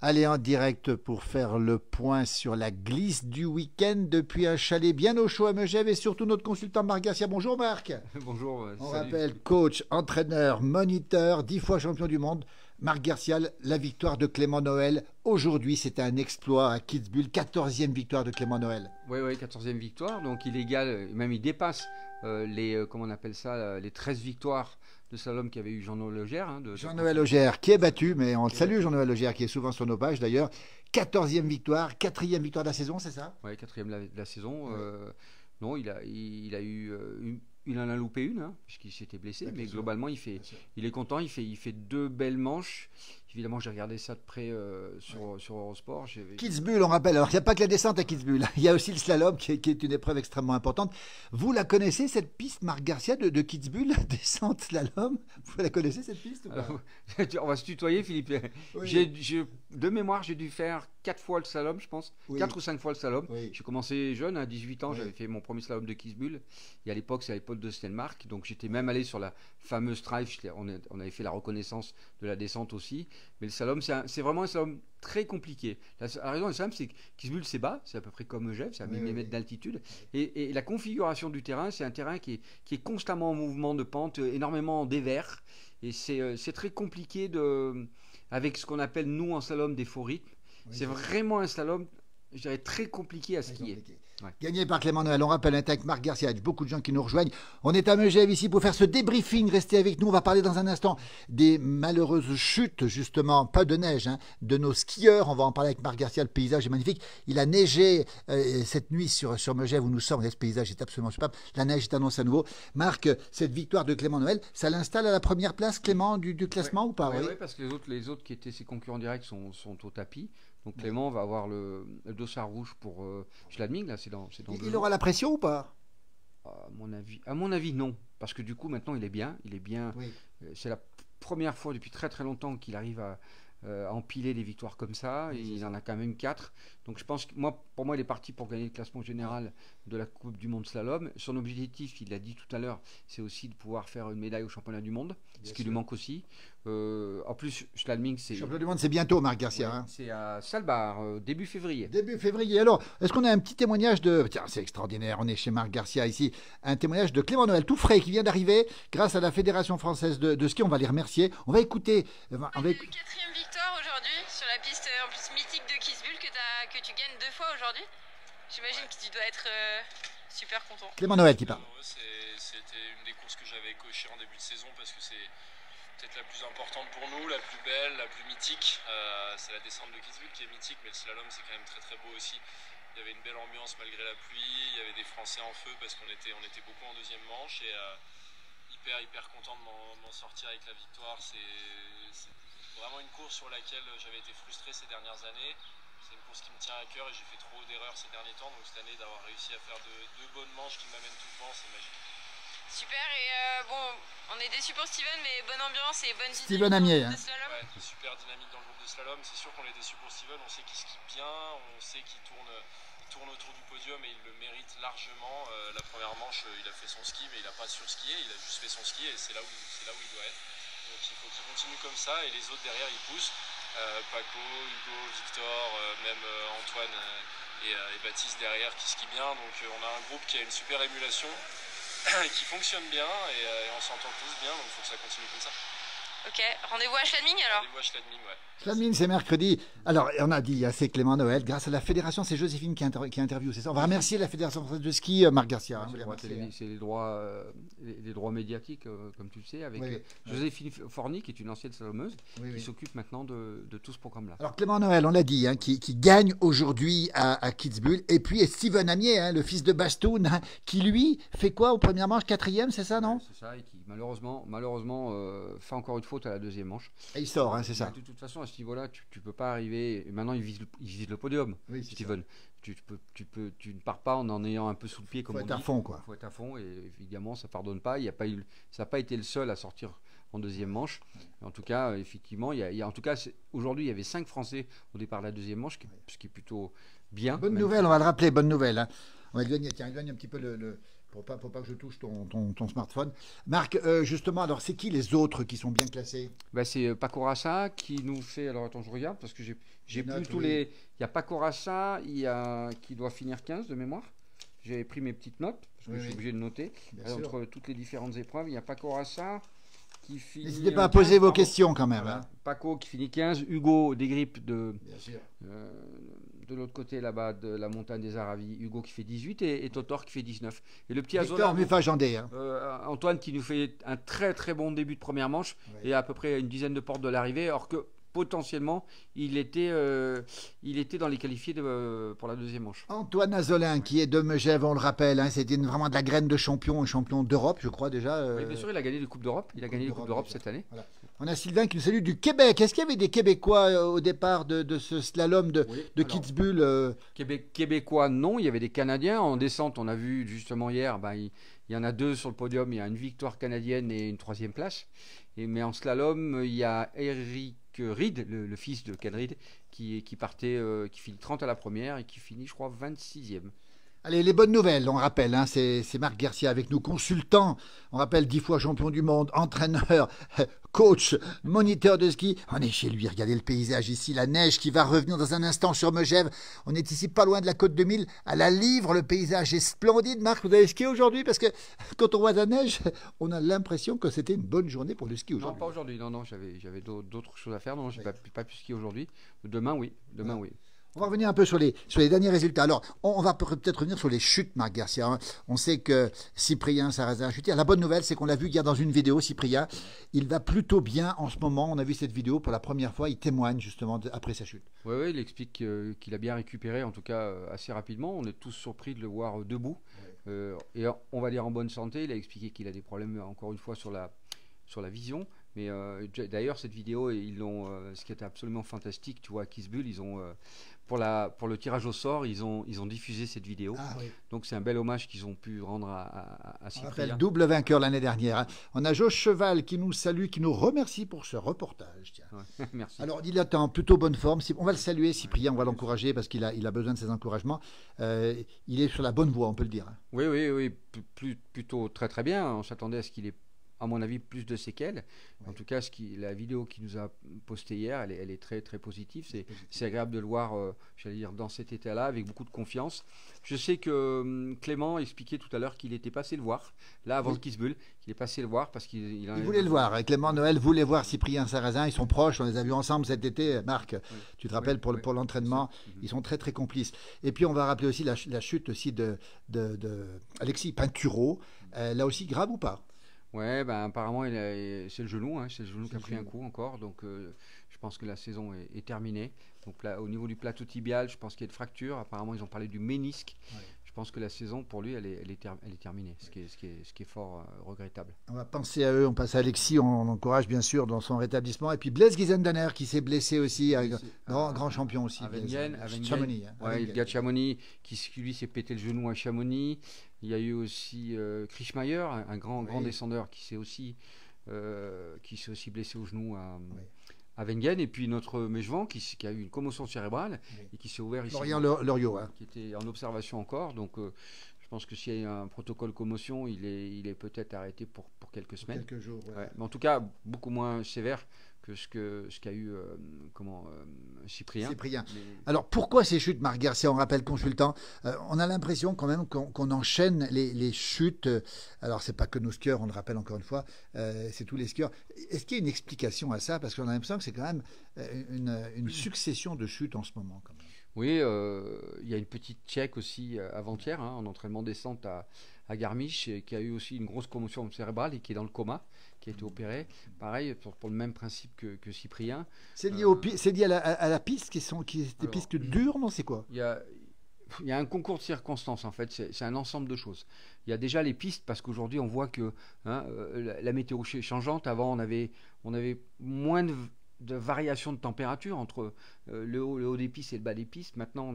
Allez en direct pour faire le point sur la glisse du week-end depuis un chalet bien au chaud à Megève et surtout notre consultant Marc Garcia. Bonjour Marc. Bonjour, On salut. rappelle coach, entraîneur, moniteur, 10 fois champion du monde. Marc Garcia, la victoire de Clément Noël. Aujourd'hui, c'est un exploit à Kitzbühel, 14e victoire de Clément Noël. Oui, oui, 14e victoire, donc il égale, même il dépasse les, comment on appelle ça, les 13 victoires de slalom qu'avait eu Jean-Noël Legère. Jean-Noël Legère qui est battu, mais on le salue Jean-Noël Legère qui est souvent sur nos pages d'ailleurs. 14e victoire, 4e victoire de la saison, c'est ça? Oui, 4e de la saison. Ouais. Non, il a eu il en a loupé une, hein, puisqu'il s'était blessé, Ouais, mais sûr. globalement, il est content, il fait deux belles manches. Évidemment, j'ai regardé ça de près sur Eurosport. Kitzbühel, on rappelle. Alors, il n'y a pas que la descente à Kitzbühel. Il y a aussi le slalom qui est une épreuve extrêmement importante. Vous la connaissez, cette piste, Marc Garcia, de Kitzbühel, la descente slalom? Vous la connaissez, cette piste ou pas? On va se tutoyer, Philippe. Oui. De mémoire, j'ai dû faire 4 fois le slalom, je pense. Oui. 4 ou 5 fois le slalom. Oui. J'ai commencé jeune, à 18 ans, Oui. j'avais fait mon premier slalom de Kitzbühel. Et à l'époque, c'est à l'époque de Stenmark. Donc j'étais même allé sur la fameuse Strife. On avait fait la reconnaissance de la descente aussi. Mais le slalom, c'est vraiment un slalom très compliqué. La raison du slalom, c'est que Kitzbühel, c'est bas. C'est à peu près comme Megève, c'est à 1000 mètres d'altitude. Et la configuration du terrain, c'est un terrain qui est constamment en mouvement de pente, énormément en dévers. Et c'est très compliqué avec ce qu'on appelle, nous, en slalom, des faux rythmes. Oui, c'est vraiment un slalom, je dirais, très compliqué à skier. Ouais. Gagné par Clément Noël. On rappelle, un avec Marc Garcia. Il y a beaucoup de gens qui nous rejoignent. On est à Megève ici pour faire ce débriefing. Restez avec nous. On va parler dans un instant des malheureuses chutes, justement, pas de neige, hein, de nos skieurs. On va en parler avec Marc Garcia. Le paysage est magnifique. Il a neigé cette nuit sur Megève où nous sommes. Ce paysage est absolument superbe. La neige est annoncée à nouveau. Marc, cette victoire de Clément Noël, ça l'installe à la première place, Clément, du classement ou pas? Oui, parce que les autres qui étaient ses concurrents directs sont au tapis. Donc Clément va avoir le dossard rouge pour Schladming, là, c'est dans Il aura la pression ou pas? à mon avis, non. Parce que du coup, maintenant, il est bien. Oui. C'est la première fois depuis très très longtemps qu'il arrive à empiler des victoires comme ça. Oui, il en a quand même 4. Donc je pense que pour moi, il est parti pour gagner le classement général de la Coupe du Monde Slalom. Son objectif, il l'a dit tout à l'heure, c'est aussi de pouvoir faire une médaille au championnat du monde, ce qui lui manque aussi. En plus, Schladming, c'est... Championnat du monde, c'est bientôt, Marc Garcia. Ouais, Hein. c'est à Svalbard, début février. Début février. Alors, est-ce qu'on a un petit témoignage de... Tiens, c'est extraordinaire, on est chez Marc Garcia ici. Un témoignage de Clément Noël, tout frais, qui vient d'arriver grâce à la Fédération française de ski. On va les remercier. On va écouter... Quatrième victoire aujourd'hui sur la piste en plus mythique de Kitzbühel que tu gagnes 2 fois aujourd'hui. J'imagine que tu dois être super content. Clément Noël qui parle. C'était une des courses que j'avais cochées en début de saison parce que c'est peut-être la plus importante pour nous, la plus belle, la plus mythique. C'est la descente de Kitzbühel qui est mythique, mais le slalom c'est quand même très très beau aussi. Il y avait une belle ambiance malgré la pluie, il y avait des Français en feu parce qu'on était beaucoup en deuxième manche et hyper content de m'en sortir avec la victoire. C'est vraiment une course sur laquelle j'avais été frustré ces dernières années. C'est une course qui me tient à cœur et j'ai fait trop d'erreurs ces derniers temps, donc cette année d'avoir réussi à faire deux bonnes manches qui m'amènent tout devant, c'est magique. Super, et bon, on est déçus pour Steven, mais bonne ambiance et bonne Steven Amier, dynamique hein. de slalom. Ouais, super dynamique dans le groupe de slalom. C'est sûr qu'on est déçus pour Steven, on sait qu'il skie bien, on sait qu'il tourne autour du podium et il le mérite largement. La première manche, il a fait son ski, mais il n'a pas surskié, il a juste fait son ski et c'est là où il doit être. Donc il faut qu'il continue comme ça et les autres derrière ils poussent. Paco, Hugo, Victor, même Antoine et Baptiste derrière qui skient bien. Donc on a un groupe qui a une super émulation qui fonctionne bien et on s'entend tous bien, donc il faut que ça continue comme ça. Ok, rendez-vous à Schladming alors. Rendez-vous à Schladming, ouais. Schladming, c'est mercredi. Alors, on a dit, c'est Clément Noël. Grâce à la fédération, c'est Joséphine qui interviewe, c'est ça? On va remercier la Fédération française de ski, Marc Garcia. Hein, C'est les droits médiatiques, comme tu le sais, avec Joséphine Forny, qui est une ancienne slalomeuse, qui s'occupe maintenant de tout ce programme-là. Alors, Clément Noël, on l'a dit, hein, qui gagne aujourd'hui à Kitzbühel. Et puis, Steven Amier, hein, le fils de Bastoun, hein, qui lui fait quoi aux premières manches? 4e, c'est ça, non? C'est ça, et qui malheureusement fait encore une faute à la deuxième manche. Et il sort, hein, c'est ça. De toute façon, à ce niveau-là, tu peux pas arriver. Et maintenant, il vise le podium, Oui, Steven. Tu ne pars pas en ayant un peu sous le pied, comme on dit. Faut être à fond, quoi. Faut être à fond, et évidemment, ça pardonne pas. Ça n'a pas été le seul à sortir en deuxième manche. En tout cas, effectivement, aujourd'hui, il y avait 5 Français au départ de la deuxième manche, ce qui est plutôt bien. Bonne nouvelle, on va le rappeler, bonne nouvelle. Hein. On va éloigner un petit peu Pour pas que je touche ton smartphone. Marc, justement, alors c'est qui les autres qui sont bien classés? Bah, c'est Paco Raça qui nous fait. Alors attends, je regarde parce que j'ai plus tous les. Il y a Paco Raça, il y a qui doit finir 15 de mémoire. J'avais pris mes petites notes parce que je suis obligé de noter. Entre toutes les différentes épreuves, il y a Paco Raça qui finit. N'hésitez pas à poser vos questions quand même. Voilà. Hein. Paco qui finit 15, Hugo Desgrippes Bien sûr. de l'autre côté là-bas de la montagne des Aravis, Hugo qui fait 18 et Totor qui fait 19. Et le petit Victor Mufajandé. Hein. Antoine qui nous fait un très très bon début de première manche et à peu près une dizaine de portes de l'arrivée, alors que potentiellement il était dans les qualifiés pour la deuxième manche. Antoine Azolin qui est de Megève, on le rappelle, hein, c'était vraiment de la graine de champion, un champion d'Europe je crois déjà. Oui bien sûr, il a gagné les Coupes d'Europe, cette année. Voilà. On a Sylvain qui nous salue du Québec. Est-ce qu'il y avait des Québécois au départ de ce slalom de Kitzbühel Québécois, non. Il y avait des Canadiens. En descente, on a vu justement hier, il y en a 2 sur le podium. Il y a une victoire canadienne et une 3e place. Mais en slalom, il y a Eric Reed, le fils de Ken Reed, qui finit 30 à la première et qui finit, je crois, 26e. Allez, les bonnes nouvelles, on rappelle, hein, c'est Marc Garcia avec nous, consultant, on rappelle 10 fois champion du monde, entraîneur, coach, moniteur de ski. On est chez lui, regardez le paysage ici, la neige qui va revenir dans un instant sur Megève. On est ici pas loin de la côte de Mille, à la Livre, le paysage est splendide. Marc, vous avez skié aujourd'hui? Parce que quand on voit la neige, on a l'impression que c'était une bonne journée pour le ski aujourd'hui. Non, pas aujourd'hui, non, j'avais d'autres choses à faire, non, j'ai pas pu skier aujourd'hui. Demain, oui. On va revenir un peu sur les derniers résultats. Alors, on va peut-être revenir sur les chutes, Marc Garcia. Hein. On sait que Cyprien Sarrazin a chuté. La bonne nouvelle, c'est qu'on l'a vu hier dans une vidéo, Cyprien. Il va plutôt bien en ce moment. On a vu cette vidéo pour la première fois. Il témoigne justement après sa chute. Oui, il explique qu'il a bien récupéré, en tout cas assez rapidement. On est tous surpris de le voir debout. Et on va dire en bonne santé. Il a expliqué qu'il a des problèmes, encore une fois, sur la vision. Mais d'ailleurs, cette vidéo, ce qui était absolument fantastique, tu vois, à Kitzbühel, ils ont pour le tirage au sort, ils ont diffusé cette vidéo. Ah, oui. Donc c'est un bel hommage qu'ils ont pu rendre à Cyprien. On rappelle double vainqueur l'année dernière. Hein. On a Josh Cheval qui nous salue, qui nous remercie pour ce reportage. Tiens. Ouais, merci. Alors il est en plutôt bonne forme. On va le saluer, Cyprien, on va l'encourager parce qu'il a besoin de ses encouragements. Il est sur la bonne voie, on peut le dire. Hein. Oui, plutôt très très bien. On s'attendait à ce qu'il ait, à mon avis, plus de séquelles. En tout cas, la vidéo qu'il nous a postée hier, elle est très très positive. C'est agréable de le voir, j'allais dire, dans cet état-là, avec beaucoup de confiance. Je sais que Clément expliquait tout à l'heure qu'il était passé le voir, là avant le Kitzbühel, qu'il est passé le voir parce qu'il voulait le voir. Clément Noël voulait voir Cyprien Sarrazin. Ils sont proches, on les a vus ensemble cet été. Marc, tu te rappelles pour l'entraînement, ils sont très très complices. Et puis on va rappeler aussi la chute aussi de Alexis Pinturo. Là aussi, grave ou pas? Ouais, apparemment c'est le genou, c'est le genou qui a pris un coup encore, donc je pense que la saison est terminée. Donc là, au niveau du plateau tibial, je pense qu'il y a une fracture. Apparemment, ils ont parlé du ménisque. Ouais. Je pense que la saison pour lui, elle est terminée, ce qui est fort regrettable. On va penser à eux, on passe à Alexis, on encourage bien sûr dans son rétablissement. Et puis Blaise Guizendaner qui s'est blessé aussi, grand champion aussi. À Chamonix. Le gars de Chamonix qui lui s'est pété le genou à Chamonix. Il y a eu aussi Chris Mayer, un grand descendeur qui s'est aussi blessé au genou à Wengen, et puis notre Mejvan qui a eu une commotion cérébrale et qui s'est ouvert ici. Florian Loriot, qui était en observation encore, donc je pense que s'il y a un protocole commotion, il est peut-être arrêté pour quelques semaines. Quelques jours, ouais. Mais en tout cas, beaucoup moins sévère que ce qu'a eu Cyprien. Alors pourquoi ces chutes, Marc Garcia? On rappelle consultant. On a l'impression quand même qu'on enchaîne les chutes. Alors c'est pas que nos skieurs, on le rappelle encore une fois, c'est tous les skieurs. Est-ce qu'il y a une explication à ça? Parce qu'on a l'impression que c'est quand même une succession de chutes en ce moment. Quand même. Oui, il y a une petite Tchèque aussi avant-hier, en entraînement descente à Garmisch, qui a eu aussi une grosse commotion cérébrale et qui est dans le coma, qui a été opéré. Pareil, pour le même principe que Cyprien. C'est lié, à la piste, qui est des pistes dures, non? C'est quoi? Il y a un concours de circonstances, en fait. C'est un ensemble de choses. Il y a déjà les pistes, parce qu'aujourd'hui, on voit que la météo est changeante. Avant, on avait moins de variation de température entre le haut des pistes et le bas des pistes. Maintenant,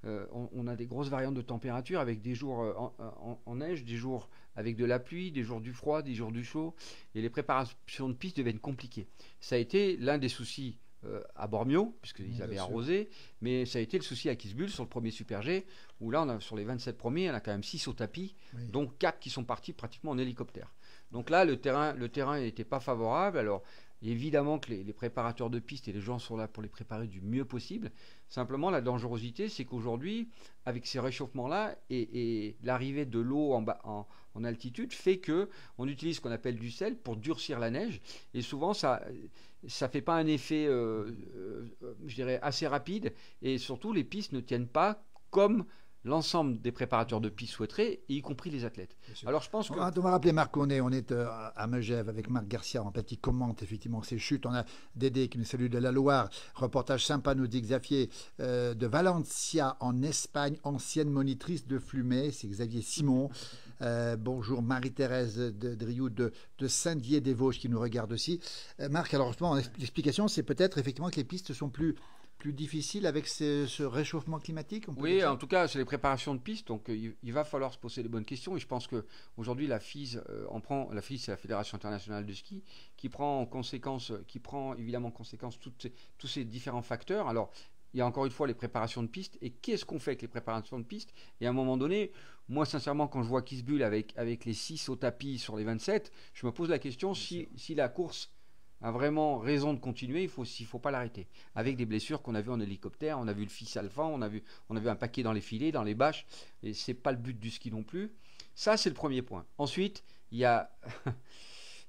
on a des grosses variantes de température avec des jours en neige, des jours avec de la pluie, des jours du froid, des jours du chaud. Et les préparations de pistes deviennent compliquées. Ça a été l'un des soucis à Bormio, puisqu'ils avaient Bien sûr. arrosé, mais ça a été le souci à Kitzbühel sur le premier Super G, où là, sur les 27 premiers, on a quand même 6 au tapis, Oui. dont 4 qui sont partis pratiquement en hélicoptère. Donc là, le terrain n'était pas favorable. Alors, évidemment que les préparateurs de pistes et les gens sont là pour les préparer du mieux possible. Simplement, la dangerosité, c'est qu'aujourd'hui, avec ces réchauffements-là et l'arrivée de l'eau en altitude, fait qu'on utilise ce qu'on appelle du sel pour durcir la neige. Et souvent, ça fait pas un effet, je dirais, assez rapide. Et surtout, les pistes ne tiennent pas comme l'ensemble des préparateurs de pistes souhaiteraient, y compris les athlètes. Alors, je pense que... On va rappeler, Marc, on est à Megève avec Marc Garcia, en fait, qui commente effectivement ces chutes. On a Dédé qui nous salue de la Loire. Reportage sympa, nous dit Xavier, de Valencia en Espagne, ancienne monitrice de Flumet, c'est Xavier Simon. Bonjour Marie-Thérèse de Driou de Saint-Dié-des-Vosges qui nous regarde aussi. Marc, alors justement, l'explication, c'est peut-être effectivement que les pistes sont plus difficiles avec ce réchauffement climatique. Oui, en tout cas, c'est les préparations de pistes, donc il va falloir se poser les bonnes questions. Et je pense qu'aujourd'hui, la FIS, la FIS, c'est la Fédération internationale de ski, qui prend évidemment en conséquence tous ces différents facteurs. Alors, il y a encore une fois les préparations de pistes. Et qu'est-ce qu'on fait avec les préparations de pistes? Et à un moment donné, moi, sincèrement, quand je vois Kitzbühel avec les 6 au tapis sur les 27, je me pose la question si la course a vraiment raison de continuer, s'il ne faut pas l'arrêter. Avec des blessures qu'on a vues en hélicoptère, on a vu le FIS Alpha, on a vu un paquet dans les filets, dans les bâches, et ce n'est pas le but du ski non plus. Ça, c'est le premier point. Ensuite, il y a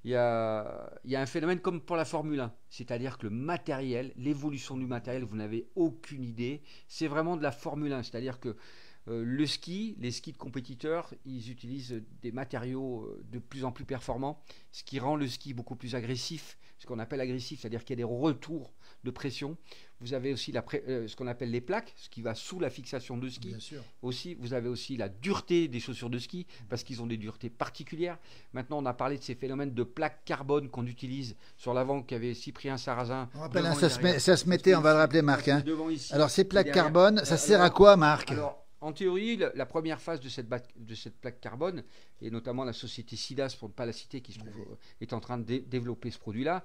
un phénomène comme pour la Formule 1, c'est-à-dire que le matériel, l'évolution du matériel, vous n'avez aucune idée, c'est vraiment de la Formule 1, c'est-à-dire que les skis de compétiteurs, ils utilisent des matériaux de plus en plus performants, ce qui rend le ski beaucoup plus agressif, ce qu'on appelle agressif, c'est-à-dire qu'il y a des retours de pression. Vous avez aussi ce qu'on appelle les plaques, ce qui va sous la fixation de ski. Bien sûr. Aussi, vous avez aussi la dureté des chaussures de ski, parce qu'ils ont des duretés particulières. Maintenant, on a parlé de ces phénomènes de plaques carbone qu'on utilise sur l'avant, qu'avait Cyprien Sarrazin. On rappelle, ça se mettait, on va le rappeler, Marc. Hein. Ici, alors, ces plaques derrière, carbone, ça sert à quoi, Marc? En théorie, la première phase de cette plaque carbone, et notamment la société SIDAS, pour ne pas la citer, qui se trouve, est en train de développer ce produit-là,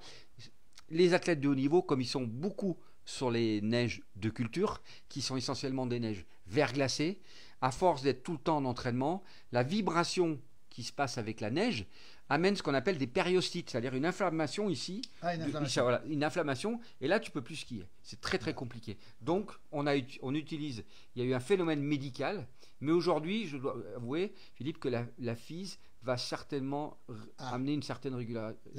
les athlètes de haut niveau, comme ils sont beaucoup sur les neiges de culture, qui sont essentiellement des neiges verglacées, à force d'être tout le temps en entraînement, la vibration qui se passe avec la neige amène ce qu'on appelle des périostites, c'est-à-dire une inflammation ici. Une inflammation, et là tu peux plus skier. C'est très très compliqué. Donc on utilise, il y a eu un phénomène médical, mais aujourd'hui, je dois avouer, Philippe, que la FIS va certainement amener une certaine régularité.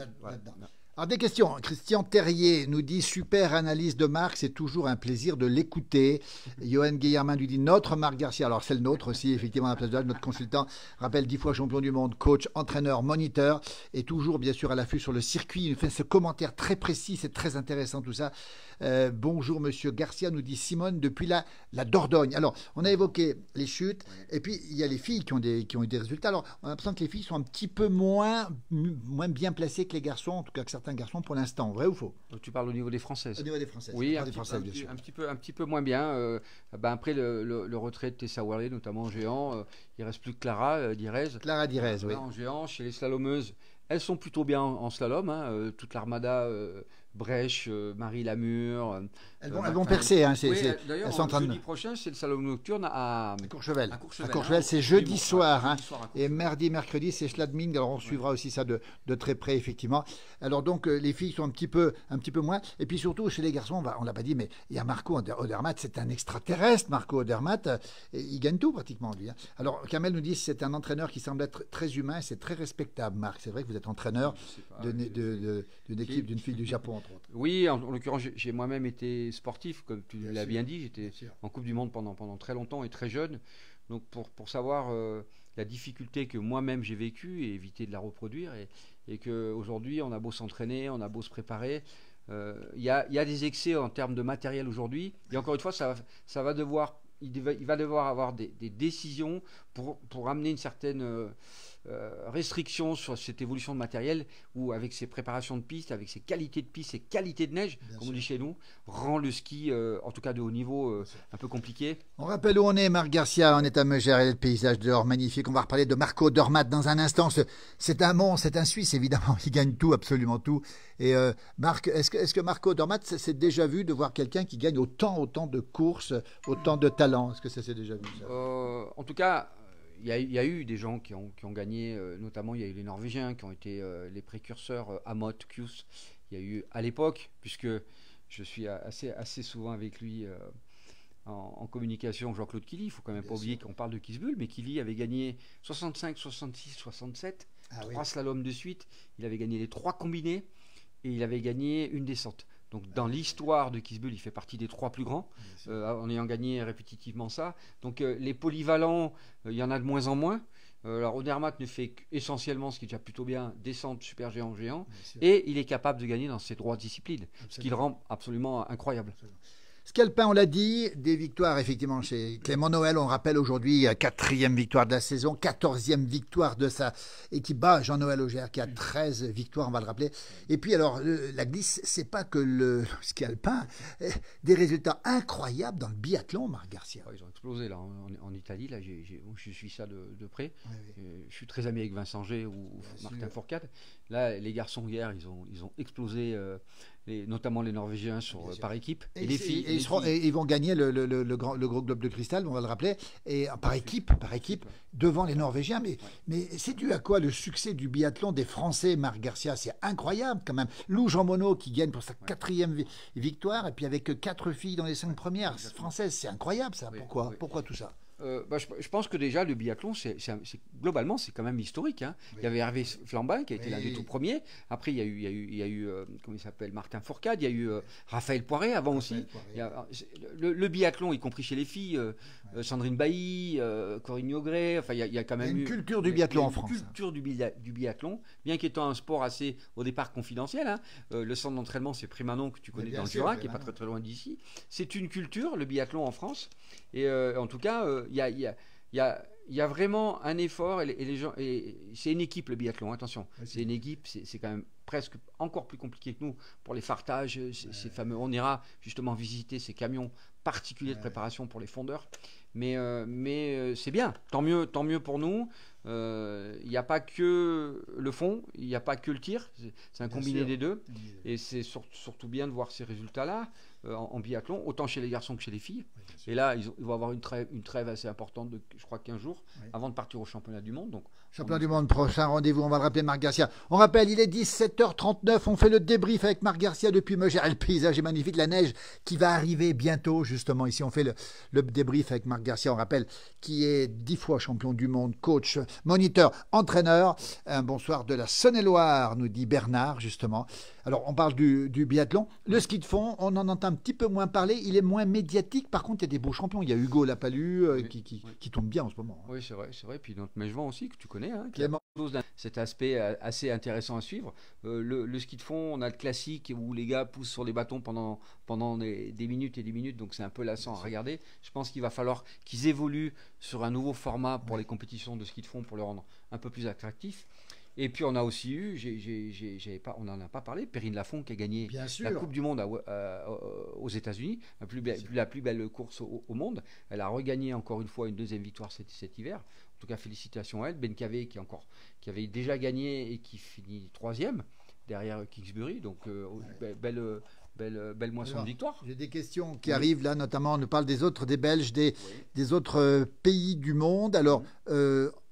Alors des questions. Christian Terrier nous dit super analyse de Marc, c'est toujours un plaisir de l'écouter. Johan Guillermin nous dit notre Marc Garcia, alors c'est le nôtre aussi, effectivement à la place de notre consultant, rappelle 10 fois champion du monde, coach, entraîneur, moniteur, et toujours bien sûr à l'affût sur le circuit. Il nous fait ce commentaire très précis, c'est très intéressant tout ça. Bonjour Monsieur Garcia, nous dit Simone depuis la Dordogne. Alors on a évoqué les chutes, et puis il y a les filles qui ont eu des résultats. Alors on a l'impression que les filles sont un petit peu moins bien placées que les garçons, en tout cas que certains garçons pour l'instant, vrai ou faux? Tu parles au niveau des Françaises. Au niveau des Françaises. Oui, un petit peu moins bien. Après le retrait de Tessa Worley, notamment en géant, il ne reste plus que Clara Direz. Clara Direz, oui. En géant, chez les slalomeuses, elles sont plutôt bien en slalom. Toute l'armada, Brèche, Marie Lamure. Elles vont percer. Hein, d'ailleurs, jeudi prochain, c'est le slalom nocturne à Courchevel. À Courchevel, c'est jeudi soir. Hein, et mardi, mercredi, c'est Schladming. Alors on suivra aussi ça de très près, effectivement. Alors donc, les filles sont un petit peu moins. Et puis surtout, chez les garçons, on ne l'a pas dit, mais il y a Marco Odermatt. C'est un extraterrestre, Marco Odermatt. Il gagne tout pratiquement, lui. Hein. Alors, Kamel nous dit c'est un entraîneur qui semble être très humain. C'est très respectable, Marc. C'est vrai que vous êtes entraîneur d'une équipe, d'une fille du Japon, entre autres. Oui, en l'occurrence, j'ai moi-même été sportif, comme tu l'as bien dit. J'étais en Coupe du Monde pendant très longtemps et très jeune. Donc pour savoir la difficulté que moi-même j'ai vécue et éviter de la reproduire, et qu'aujourd'hui on a beau s'entraîner, on a beau se préparer, il y a des excès en termes de matériel aujourd'hui. Et encore une fois, il va devoir avoir des décisions pour amener une certaine restrictions sur cette évolution de matériel ou avec ses préparations de piste, avec ses qualités de piste, ses qualités de neige, Bien comme sûr. on dit chez nous, rend le ski, en tout cas de haut niveau, un peu compliqué. On rappelle où on est, Marc Garcia, on est à Megère et le paysage dehors magnifique. On va reparler de Marco Odermatt dans un instant. C'est un monstre, c'est un Suisse évidemment, il gagne tout, absolument tout. Et Marc, est-ce que Marco Odermatt, c'est déjà vu de voir quelqu'un qui gagne autant de courses, autant de talent? Est-ce que ça s'est déjà vu ça? En tout cas, il y a eu des gens qui ont gagné, notamment il y a eu les Norvégiens qui ont été les précurseurs, Amot, Kjus. Il y a eu à l'époque, puisque je suis assez souvent avec lui en communication, Jean-Claude Killy. Il ne faut quand même pas oublier qu'on parle de Kitzbühel, mais Killy avait gagné 65, 66, 67, trois slaloms de suite. Il avait gagné les 3 combinés et il avait gagné une descente. Donc dans l'histoire de Kitzbühel, il fait partie des 3 plus grands, en ayant gagné répétitivement ça. Donc les polyvalents, il y en a de moins en moins. Alors Odermatt ne fait essentiellement, ce qui est déjà plutôt bien, descente, super géant, géant. Et il est capable de gagner dans ces 3 disciplines, ce qui le rend absolument incroyable. Scalpin, on l'a dit, des victoires effectivement chez Clément Noël. On rappelle aujourd'hui 4e victoire de la saison, 14e victoire de sa équipe Jean-Noël Auger qui a 13 victoires, on va le rappeler. Et puis alors, la glisse, c'est pas que le Scalpin, des résultats incroyables dans le biathlon, Marc Garcia. Ils ont explosé là en Italie, là, je suis ça de près. Oui. Je suis très ami avec Vincent Gé ou Martin Fourcade. Là, les garçons hier, ils ont explosé. Notamment les Norvégiens par équipe. Et les filles. Ils vont gagner le gros globe de cristal, on va le rappeler, et par équipe, devant les Norvégiens. Mais c'est dû à quoi le succès du biathlon des Français, Marc Garcia? C'est incroyable quand même. Lou Jean Monod qui gagne pour sa 4e victoire, et puis avec 4 filles dans les 5 premières françaises. C'est incroyable ça. Pourquoi tout ça? Je pense que déjà le biathlon, globalement, c'est quand même historique. Hein. Il y avait Hervé Flambin qui a été l'un des tout premiers. Après, il y a eu comment il s'appelle, Martin Fourcade. Il y a eu Raphaël Poiré avant aussi. Le biathlon, y compris chez les filles, Sandrine Bailly, Corinne Niogré. Enfin, il y a quand même une culture du biathlon en France. Une culture du biathlon, bien qu'étant un sport assez au départ confidentiel. Hein. Le centre d'entraînement, c'est Prémanon que tu connais dans le Jura, qui est pas très loin d'ici. C'est une culture, le biathlon en France. Et en tout cas, il y a vraiment un effort et les gens, et c'est une équipe le biathlon, attention, c'est une équipe, c'est quand même presque encore plus compliqué que nous pour les fartages, ces fameux, on ira justement visiter ces camions particuliers de préparation pour les fondeurs, mais c'est bien, tant mieux pour nous. Il n'y a pas que le fond, il n'y a pas que le tir, c'est un combiné des deux, et c'est surtout bien de voir ces résultats-là en biathlon, autant chez les garçons que chez les filles. Et là, ils vont avoir une trêve assez importante de, je crois, 15 jours avant de partir au championnat du monde. Donc, championnat du monde, prochain rendez-vous, on va le rappeler, Marc Garcia. On rappelle, il est 17h39, on fait le débrief avec Marc Garcia depuis Megère. Le paysage est magnifique, la neige qui va arriver bientôt, justement. Ici, on fait le débrief avec Marc Garcia, on rappelle, qui est 10 fois champion du monde, coach, moniteur, entraîneur. Un bonsoir de la Saône-et-Loire, nous dit Bernard, justement. Alors, on parle du biathlon. Le ski de fond, on en entend un petit peu moins parler, il est moins médiatique. Par contre, il y a des beaux champions. Il y a Hugo Lapalu qui tombe bien en ce moment. Oui, c'est vrai. Puis notre Mégevant aussi, que tu connais, hein, Clément. Cet aspect assez intéressant à suivre. Le ski de fond, on a le classique où les gars poussent sur les bâtons pendant des minutes et des minutes, donc c'est un peu lassant à regarder. Je pense qu'il va falloir qu'ils évoluent sur un nouveau format pour les compétitions de ski de fond pour le rendre un peu plus attractif. Et puis on a aussi eu, on n'en a pas parlé, Perrine Lafont qui a gagné la Coupe du Monde aux États-Unis, la plus belle course au monde. Elle a regagné encore une fois une 2e victoire cet hiver. En tout cas, félicitations à elle. Ben Cavé qui avait déjà gagné et qui finit 3e derrière Kingsbury. Donc belle moisson de victoire. J'ai des questions qui arrivent là, notamment on nous parle des Belges, des autres pays du monde. Alors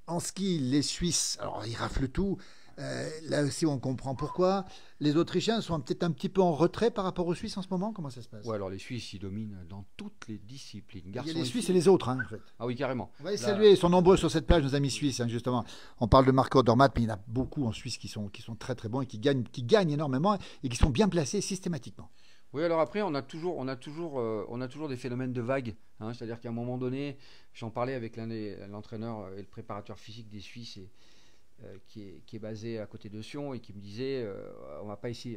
en ski, les Suisses, alors ils raflent tout. Là aussi, on comprend pourquoi. Les Autrichiens sont peut-être un petit peu en retrait par rapport aux Suisses en ce moment. Comment ça se passe? Ouais, alors les Suisses, ils dominent dans toutes les disciplines. Il y a les Suisses et les autres, hein, en fait. Ah oui, carrément. On va les saluer. Ils sont nombreux sur cette page, nos amis suisses, hein, justement. On parle de Marco Odermatt, mais il y en a beaucoup en Suisse qui sont très très bons et qui gagnent énormément et qui sont bien placés systématiquement. Oui, alors après, on a toujours des phénomènes de vagues. Hein, c'est-à-dire qu'à un moment donné, j'en parlais avec l'entraîneur et le préparateur physique des Suisses qui est basé à côté de Sion et qui me disait on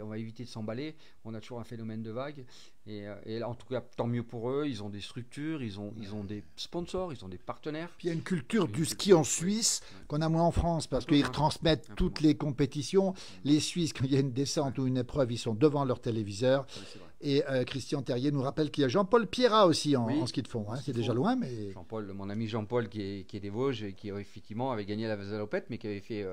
va éviter de s'emballer, on a toujours un phénomène de vague et là, en tout cas tant mieux pour eux, ils ont des structures, ils ont des sponsors, ils ont des partenaires. Puis il y a une culture du ski en Suisse qu'on a moins en France parce qu'ils retransmettent toutes les compétitions. Les Suisses, quand il y a une descente ou une épreuve, ils sont devant leur téléviseur. Et Christian Terrier nous rappelle qu'il y a Jean-Paul Pierrat aussi en ski de fond. Hein. C'est déjà loin, mais... Mon ami Jean-Paul qui est des Vosges et qui effectivement avait gagné la Vasalopette, mais qui avait fait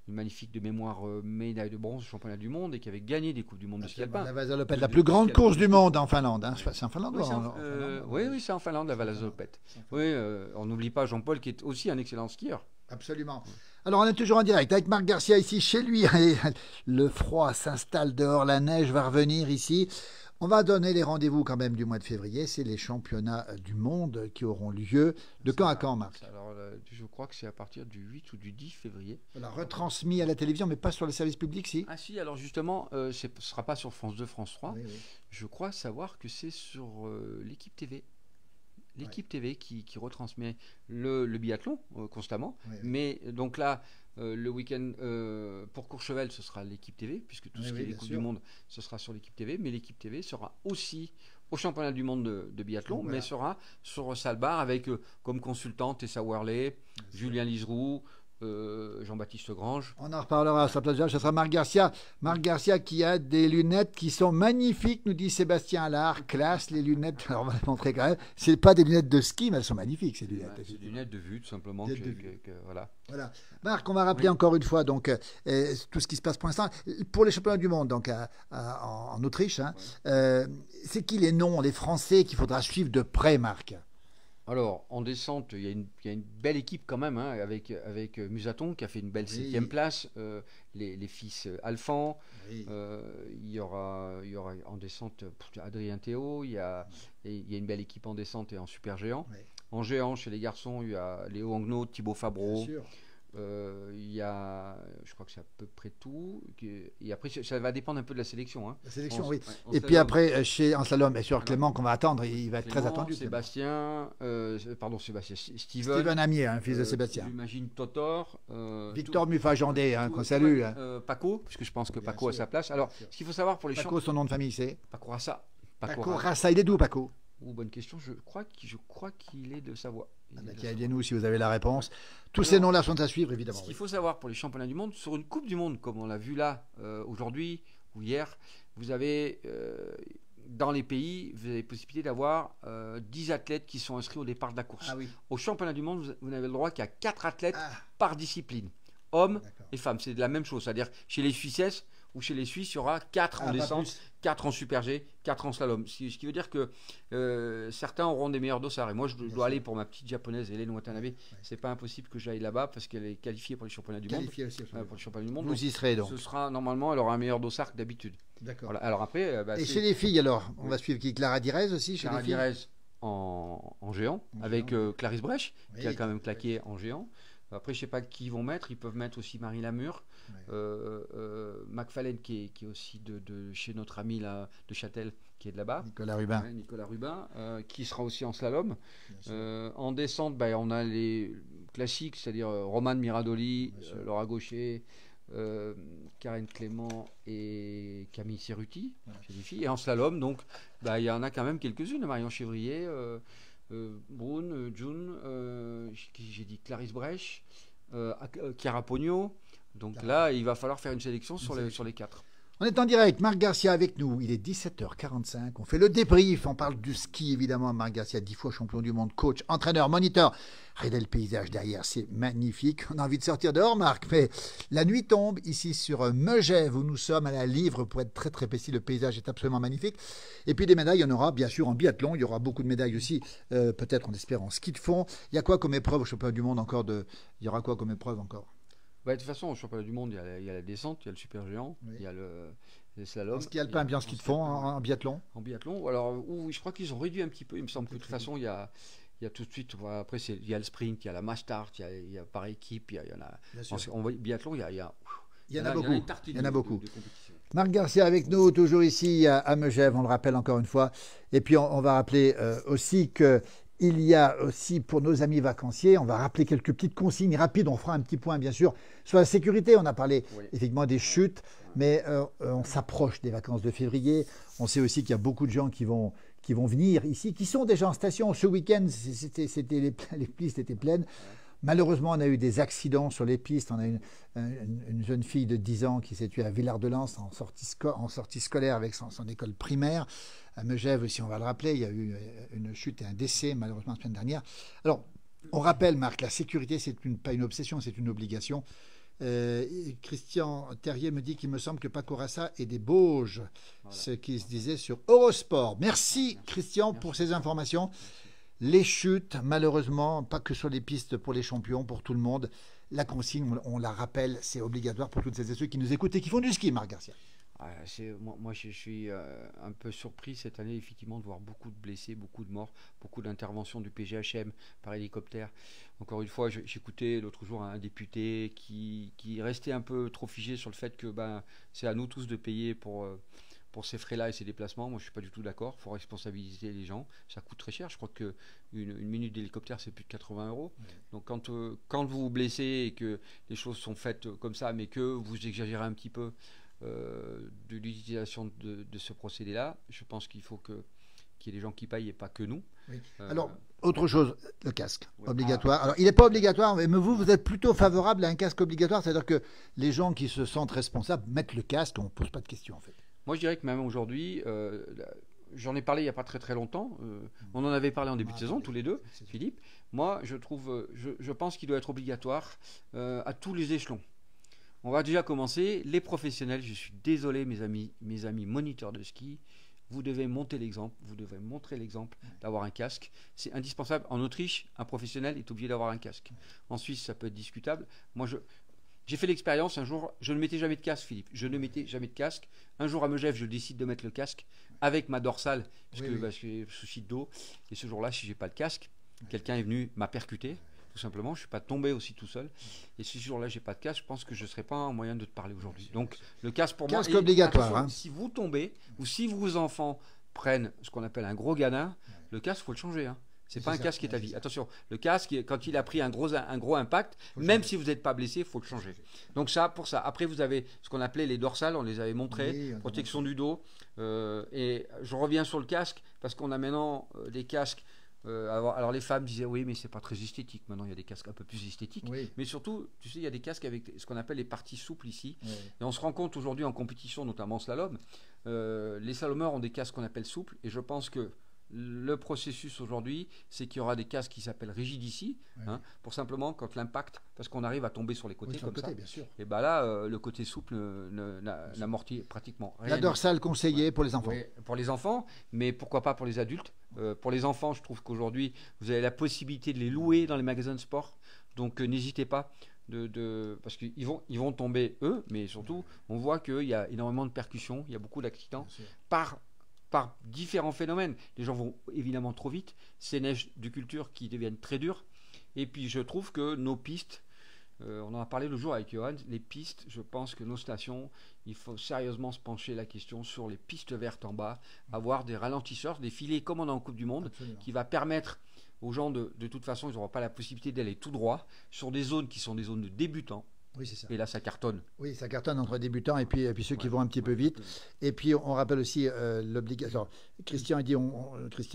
une magnifique de mémoire médaille de bronze au championnat du monde et qui avait gagné des coupes du monde de ski alpin. La Vasalopette, la plus grande course du monde en Finlande. Hein. C'est en Finlande oui, c'est en Finlande, la Vasalopette. Oui, on n'oublie pas Jean-Paul qui est aussi un excellent skieur. Absolument. Alors on est toujours en direct avec Marc Garcia ici chez lui. Le froid s'installe dehors, la neige va revenir ici. On va donner les rendez-vous quand même du mois de février. C'est les championnats du monde qui auront lieu. De quand à quand, Marc? Alors, je crois que c'est à partir du 8 ou du 10 février. Voilà, retransmis à la télévision, mais pas sur le service public, si? Ah si, alors justement, ce ne sera pas sur France 2, France 3. Oui. Je crois savoir que c'est sur l'équipe TV. L'équipe TV qui retransmet le biathlon constamment. Oui. Mais donc là, le week-end pour Courchevel, ce sera l'équipe TV, puisque tout ce qui est les Coupes du Monde, ce sera sur l'équipe TV. Mais l'équipe TV sera aussi au championnat du monde de biathlon, mais sera sur Salbar avec comme consultant Tessa Worley, Julien Liseroux, Jean-Baptiste Grange. On en reparlera à sa place. Ce sera Marc Garcia. Marc Garcia qui a des lunettes qui sont magnifiques, nous dit Sébastien Allard. Classe, les lunettes. Alors on va les montrer quand même. Ce n'est pas des lunettes de ski, mais elles sont magnifiques, ces lunettes. C'est des lunettes de vue, tout simplement. Voilà. Marc, on va rappeler encore une fois donc, tout ce qui se passe pour l'instant. Pour les championnats du monde donc, en Autriche, hein, c'est qui les noms, les Français qu'il faudra suivre de près, Marc? Alors, en descente, il y a une belle équipe quand même, hein, avec Musaton qui a fait une belle 7e place, les fils Alphand, il y aura en descente Adrien Théo, il y a une belle équipe en descente et en super géant. Oui. En géant, chez les garçons, il y a Léo Angnaud, Thibaut Fabreau. Il y a, je crois que c'est à peu près tout. Et après, ça va dépendre un peu de la sélection. Hein. La sélection, oui. Et puis après, en slalom, bien sûr, Clément, qu'on va attendre, il va être très attendu. Steven Amier, fils de Sébastien. J'imagine Totor. Victor Muffat-Jandé, qu'on salue. Paco, puisque je pense que Paco a sa place. Alors, ce qu'il faut savoir pour les Paco, son nom de famille, c'est Paco Rassa. Paco Rassa, il est d'où, Paco? Bonne question. Je crois qu'il est de Savoie. Aidez-nous si vous avez la réponse. Tous ces noms-là sont à suivre, évidemment. Ce qu'il faut savoir pour les championnats du monde, sur une Coupe du Monde, comme on l'a vu là, aujourd'hui ou hier, vous avez, dans les pays, vous avez possibilité d'avoir 10 athlètes qui sont inscrits au départ de la course. Ah oui. Au championnat du monde, vous n'avez le droit qu'à 4 athlètes par discipline, hommes et femmes. C'est la même chose. C'est-à-dire, chez les Suisses ou chez les Suisses, il y aura 4 en descente, 4 en super G, 4 en slalom. Ce qui veut dire que certains auront des meilleurs dossards. Et moi, je dois aller pour ma petite japonaise, Hélène Watanabe. C'est pas impossible que j'aille là-bas parce qu'elle est qualifiée pour les championnats du monde. Aussi, pour les championnats du monde. Vous y serez donc. Ce sera normalement, elle aura un meilleur dossard que d'habitude. D'accord. Voilà. Alors après, et chez les filles, alors, on va suivre qui? Clara Direz aussi chez Clara les filles. Direz en géant, avec Clarisse Brèche, qui a quand même claqué en géant. Après, je ne sais pas qui ils vont mettre. Ils peuvent mettre aussi Marie Lamure, McFallen qui est aussi de chez notre ami là, de Châtel, qui est de là-bas. Nicolas Rubin. Nicolas Rubin, qui sera aussi en slalom. En descente, on a les classiques, c'est-à-dire Romane Miradoli, Laura Gaucher, Karen Clément et Camille Cerruti, chez les filles. Et en slalom, donc, il y en a quand même quelques-unes. Marion Chevrier. Brune, June, j'ai dit Clarisse Brèche, Chiara Pogno. Donc là, il va falloir faire une sélection sur les 4. On est en direct, Marc Garcia avec nous, il est 17h45, on fait le débrief, on parle du ski évidemment, Marc Garcia, 10 fois champion du monde, coach, entraîneur, moniteur. Regardez le paysage derrière, c'est magnifique, on a envie de sortir dehors Marc, mais la nuit tombe ici sur Megève où nous sommes à la Livre, pour être très très précis, le paysage est absolument magnifique. Et puis des médailles, il y en aura bien sûr en biathlon, il y aura beaucoup de médailles aussi, peut-être on espère en ski de fond. Il y a quoi comme épreuve au championnat du monde encore Il y aura quoi comme épreuve encore? De toute façon, au championnat du monde, il y a la descente, il y a le super géant, il y a le slalom. En ski alpin, bien ski de fond, en biathlon. En biathlon, alors je crois qu'ils ont réduit un petit peu. Il me semble que de toute façon, il y a tout de suite. Après, il y a le sprint, il y a la mass start, il y a par équipe, il y en a. En biathlon, il y en a beaucoup. Il y en a beaucoup. Marc Garcia avec nous, toujours ici à Megève, on le rappelle encore une fois. Et puis on va rappeler aussi que il y a aussi pour nos amis vacanciers, on va rappeler quelques petites consignes rapides. On fera un petit point, bien sûr, sur la sécurité. On a parlé effectivement des chutes, mais on s'approche des vacances de février. On sait aussi qu'il y a beaucoup de gens qui vont venir ici, qui sont déjà en station. Ce week-end, les pistes étaient pleines. Malheureusement, on a eu des accidents sur les pistes. On a une jeune fille de 10 ans qui s'est tuée à Villard-de-Lans en sortie scolaire avec son école primaire. À Megève aussi, on va le rappeler, il y a eu une chute et un décès, malheureusement, la semaine dernière. Alors, on rappelle, Marc, la sécurité, c'est pas une obsession, c'est une obligation. Christian Terrier me dit qu'il me semble que Paco Rassa est des Bauges, ce qui se disait sur Eurosport. Merci, Christian, pour ces informations. Les chutes, malheureusement, pas que sur les pistes pour les champions, pour tout le monde. La consigne, on la rappelle, c'est obligatoire pour toutes celles et ceux qui nous écoutent et qui font du ski, Marc Garcia. Moi, je suis un peu surpris cette année, effectivement, de voir beaucoup de blessés, beaucoup de morts, beaucoup d'interventions du PGHM par hélicoptère. Encore une fois, j'écoutais l'autre jour un député qui restait un peu trop figé sur le fait que c'est à nous tous de payer pour ces frais-là et ces déplacements. Moi, je ne suis pas du tout d'accord. Il faut responsabiliser les gens. Ça coûte très cher. Je crois qu'une minute d'hélicoptère, c'est plus de 80 €. Donc, quand vous vous blessez et que les choses sont faites comme ça, mais que vous exagérez un petit peu de l'utilisation de ce procédé-là, je pense qu'il faut qu'il y ait des gens qui payent et pas que nous. Oui. Alors, autre chose, le casque obligatoire. Alors, il n'est pas obligatoire, mais vous êtes plutôt favorable à un casque obligatoire, c'est-à-dire que les gens qui se sentent responsables mettent le casque, on ne pose pas de questions en fait. Moi, je dirais que même aujourd'hui, j'en ai parlé il n'y a pas très très longtemps, on en avait parlé en début de saison, tous les deux, Philippe. Moi, je pense qu'il doit être obligatoire à tous les échelons. On va déjà commencer. Les professionnels, je suis désolé mes amis moniteurs de ski, vous devez monter l'exemple, vous devez montrer l'exemple d'avoir un casque. C'est indispensable. En Autriche, un professionnel est obligé d'avoir un casque. En Suisse, ça peut être discutable. Moi, j'ai fait l'expérience un jour, je ne mettais jamais de casque, Philippe. Je ne mettais jamais de casque. Un jour à Megève, je décide de mettre le casque avec ma dorsale, parce que j'ai souci de dos. Et ce jour-là, si j'ai pas de casque, quelqu'un est venu m'a percuté. Tout simplement, je ne suis pas tombé aussi tout seul. Et si ce jour-là, j'ai pas de casque, je pense que je ne serais pas en moyen de te parler aujourd'hui. Donc, le casque pour moi. Casque obligatoire. Si vous tombez, ou si vos enfants prennent ce qu'on appelle un gros ganin, le casque, il faut le changer. Hein. C'est pas un casque qui est à vie. Attention, le casque, quand il a pris un gros impact, même si vous n'êtes pas blessé, il faut le changer. Donc, ça, pour ça. Après, vous avez ce qu'on appelait les dorsales, on les avait montrées, protection du dos. Et je reviens sur le casque, parce qu'on a maintenant des casques. Alors les femmes disaient oui mais c'est pas très esthétique, maintenant il y a des casques un peu plus esthétiques, mais surtout tu sais il y a des casques avec ce qu'on appelle les parties souples ici, et on se rend compte aujourd'hui en compétition, notamment en slalom, les slalomeurs ont des casques qu'on appelle souples, et je pense que le processus aujourd'hui, c'est qu'il y aura des casques qui s'appellent rigides ici, pour simplement quand l'impact, parce qu'on arrive à tomber sur les côtés comme ça, bien sûr. Et là, le côté souple n'amortit pratiquement rien. La dorsale conseillée pour les enfants. Oui, pour les enfants, mais pourquoi pas pour les adultes. Pour les enfants, je trouve qu'aujourd'hui, vous avez la possibilité de les louer dans les magasins de sport, donc n'hésitez pas. Parce qu'ils vont tomber eux, mais surtout, on voit qu'il y a énormément de percussions, il y a beaucoup d'accidents par différents phénomènes. Les gens vont évidemment trop vite, ces neiges de culture qui deviennent très dures, et puis je trouve que nos pistes, on en a parlé le jour avec Johan, les pistes, je pense que nos stations, il faut sérieusement se pencher la question sur les pistes vertes en bas, avoir des ralentisseurs, des filets comme on a en Coupe du Monde, qui va permettre aux gens de toute façon, ils n'auront pas la possibilité d'aller tout droit sur des zones qui sont des zones de débutants. Oui, c'est ça. Et là, ça cartonne. Oui, ça cartonne entre débutants et puis ceux qui vont un petit peu vite. Et puis, on rappelle aussi l'obligation. Christian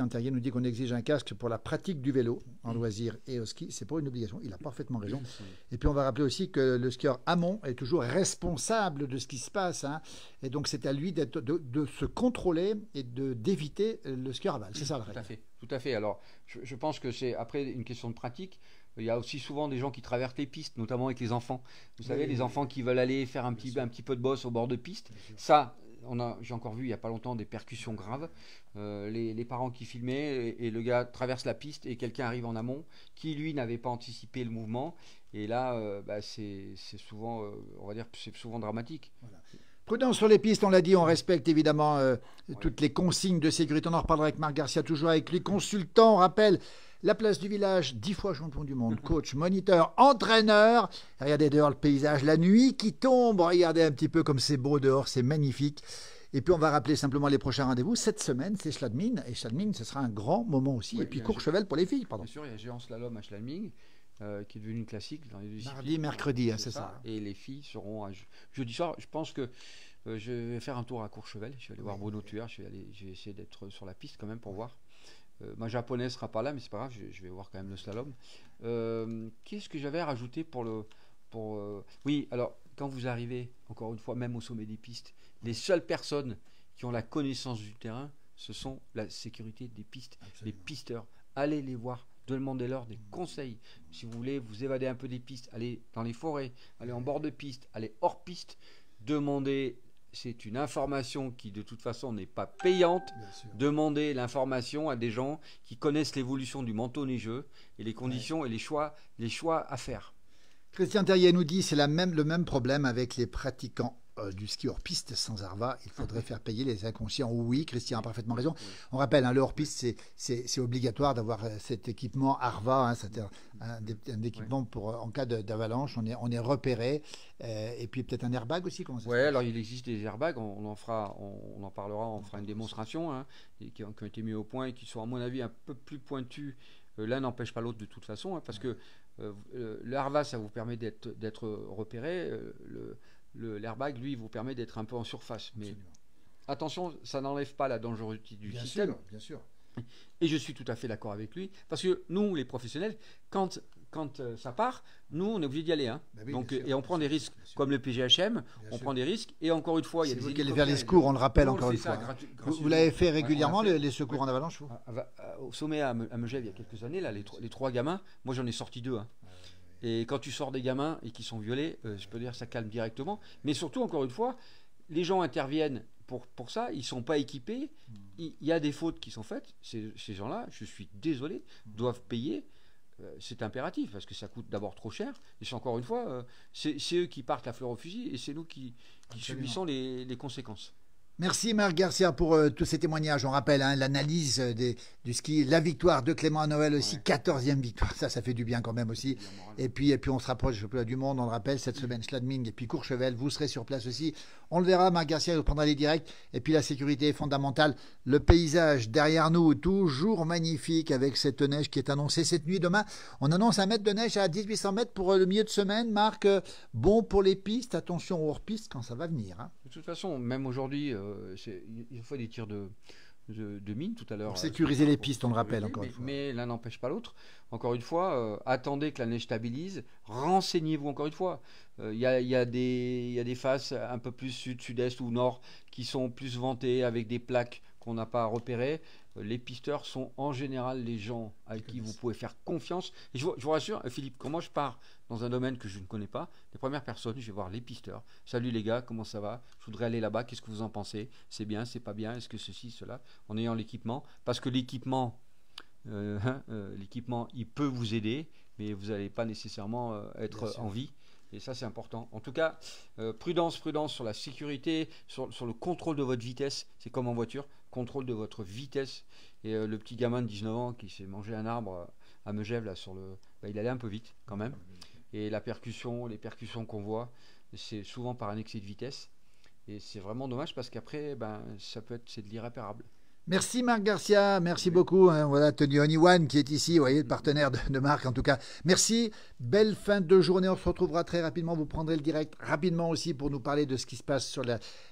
Terrier nous dit qu'on exige un casque pour la pratique du vélo en loisir et au ski. C'est pas une obligation. Il a parfaitement raison. Et puis, on va rappeler aussi que le skieur amont est toujours responsable de ce qui se passe. Hein. Et donc, c'est à lui de se contrôler et d'éviter le skieur aval. C'est ça la règle. Tout à fait. Alors, je pense que c'est après une question de pratique. Il y a aussi souvent des gens qui traversent les pistes, notamment avec les enfants. Vous savez, les enfants qui veulent aller faire un petit peu de bosse au bord de piste. Ça, j'ai encore vu il n'y a pas longtemps des percussions graves. Les parents qui filmaient et le gars traverse la piste et quelqu'un arrive en amont qui, lui, n'avait pas anticipé le mouvement. Et là, c'est souvent, on va dire, c'est souvent dramatique. Voilà. Prudence sur les pistes, on l'a dit, on respecte évidemment toutes les consignes de sécurité. On en reparlera avec Marc Garcia, toujours avec lui. Consultant, on rappelle la place du village, 10 fois champion du monde, coach, moniteur, entraîneur. Regardez dehors le paysage, la nuit qui tombe. Regardez un petit peu comme c'est beau dehors, c'est magnifique. Et puis on va rappeler simplement les prochains rendez-vous. Cette semaine, c'est Schladming. Et Schladming, ce sera un grand moment aussi. Oui, et puis Courchevel pour les filles, pardon. Bien sûr, il y a géant slalom à Schladming, qui est devenu une classique dans les disciplines. Mardi, mercredi, c'est ça. Et les filles seront jeudi soir. Je pense que je vais faire un tour à Courchevel. Je vais aller voir Bruno Tuer. Je vais essayer d'être sur la piste quand même pour voir. Ma japonaise sera pas là, mais c'est pas grave. Je vais voir quand même le slalom. Qu'est-ce que j'avais à rajouter pour le... Oui, alors, quand vous arrivez, encore une fois, même au sommet des pistes, les seules personnes qui ont la connaissance du terrain, ce sont la sécurité des pistes, les pisteurs. Allez les voir, demandez-leur des conseils. Si vous voulez vous évader un peu des pistes, allez dans les forêts, allez en bord de piste, allez hors piste, demandez. C'est une information qui de toute façon n'est pas payante. Demandez l'information à des gens qui connaissent l'évolution du manteau neigeux et les conditions et les choix à faire. Christian Terrier nous dit c'est le même problème avec les pratiquants du ski hors-piste sans ARVA. Il faudrait faire payer les inconscients. Oui, Christian a parfaitement raison. On rappelle, le hors-piste, c'est obligatoire d'avoir cet équipement ARVA, c'est-à-dire un équipement pour en cas d'avalanche. On est repéré. Et puis peut-être un airbag aussi. Oui, alors il existe des airbags. On en parlera, on fera une démonstration qui ont été mis au point et qui sont à mon avis un peu plus pointus. L'un n'empêche pas l'autre de toute façon, parce que l'ARVA, ça vous permet d'être repéré. L'airbag, lui, vous permet d'être un peu en surface. Mais attention, ça n'enlève pas la dangerosité du système. Bien sûr. Et je suis tout à fait d'accord avec lui. Parce que nous, les professionnels, quand ça part, nous, on est obligé d'y aller. Bah oui, donc, et on prend des risques. Comme le PGHM, on prend des risques. Et encore une fois, il y a des hélicoptères. Vers les secours, on le rappelle encore une fois. Vous l'avez fait régulièrement, les secours en avalanche au sommet à Megève, il y a quelques années, là, les 3 gamins, moi j'en ai sorti 2. Et quand tu sors des gamins et qui sont violés, je peux dire ça calme directement. Mais surtout, encore une fois, les gens interviennent pour ça, ils ne sont pas équipés. Il y a des fautes qui sont faites. Ces gens-là, je suis désolé, doivent payer. C'est impératif parce que ça coûte d'abord trop cher. Et c'est encore une fois, c'est eux qui partent la fleur au fusil et c'est nous qui subissons les conséquences. Merci Marc Garcia pour tous ces témoignages. On rappelle l'analyse du ski, la victoire de Clément Noël aussi, 14e victoire. Ça fait du bien quand même aussi. Et puis on se rapproche du championnat du monde, on le rappelle, cette semaine Schladming et puis Courchevel, vous serez sur place aussi. On le verra, Marc Garcia reprendra les directs. Et puis la sécurité est fondamentale. Le paysage derrière nous, toujours magnifique avec cette neige qui est annoncée cette nuit. Demain, on annonce un mètre de neige à 1800 mètres pour le milieu de semaine. Marc, bon pour les pistes, attention aux hors-pistes quand ça va venir. De toute façon, même aujourd'hui, il faut des tirs de mine tout à l'heure. Pour sécuriser les pistes, on le rappelle encore une fois. Mais l'un n'empêche pas l'autre. Encore une fois, attendez que la neige stabilise. Renseignez-vous encore une fois. Il y a des faces un peu plus sud, sud-est ou nord qui sont plus vantées avec des plaques qu'on n'a pas repérées. Les pisteurs sont en général les gens à qui vous pouvez faire confiance. Et je vous rassure, Philippe, quand moi je pars dans un domaine que je ne connais pas, les premières personnes, je vais voir les pisteurs. Salut les gars, comment ça va? Je voudrais aller là-bas, qu'est-ce que vous en pensez? C'est bien, c'est pas bien, est-ce que ceci, cela? En ayant l'équipement. Parce que l'équipement, il peut vous aider, mais vous n'allez pas nécessairement être en vie. Et ça, c'est important. En tout cas, prudence sur la sécurité, sur le contrôle de votre vitesse. C'est comme en voiture, contrôle de votre vitesse. Et le petit gamin de 19 ans qui s'est mangé un arbre à Megève, là, il allait un peu vite quand même. Et les percussions qu'on voit, c'est souvent par un excès de vitesse. Et c'est vraiment dommage parce qu'après, c'est de l'irréparable. Merci Marc Garcia, merci beaucoup. Voilà Tony Oniwan qui est ici, vous voyez, le partenaire de Marc en tout cas. Merci, belle fin de journée, on se retrouvera très rapidement, vous prendrez le direct rapidement aussi pour nous parler de ce qui se passe sur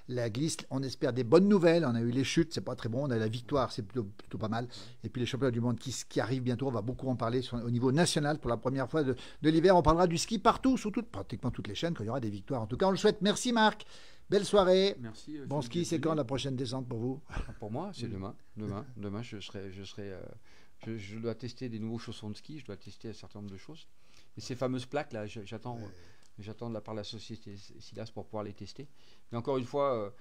la glisse. On espère des bonnes nouvelles, on a eu les chutes, c'est pas très bon, on a la victoire, c'est plutôt pas mal. Et puis les championnats du monde qui arrivent bientôt, on va beaucoup en parler au niveau national pour la première fois de l'hiver. On parlera du ski partout, sur pratiquement toutes les chaînes quand il y aura des victoires. En tout cas, on le souhaite. Merci Marc. Belle soirée. Merci. Bon ski, c'est quand la prochaine descente pour vous? Pour moi, c'est demain. Demain, je dois tester des nouveaux chaussons de ski. Je dois tester un certain nombre de choses. Et ces fameuses plaques là, j'attends de la part de la société Silas pour pouvoir les tester. Mais encore une fois,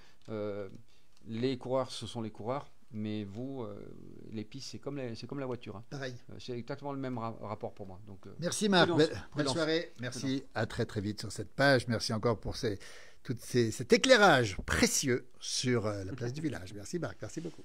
les coureurs, ce sont les coureurs. Mais vous, les pistes, c'est comme la voiture. Pareil. C'est exactement le même rapport pour moi. Donc, merci Marc. Belle soirée. Merci. À très très vite sur cette page. Merci encore pour cet éclairage précieux sur la place du village. Merci Marc, merci beaucoup.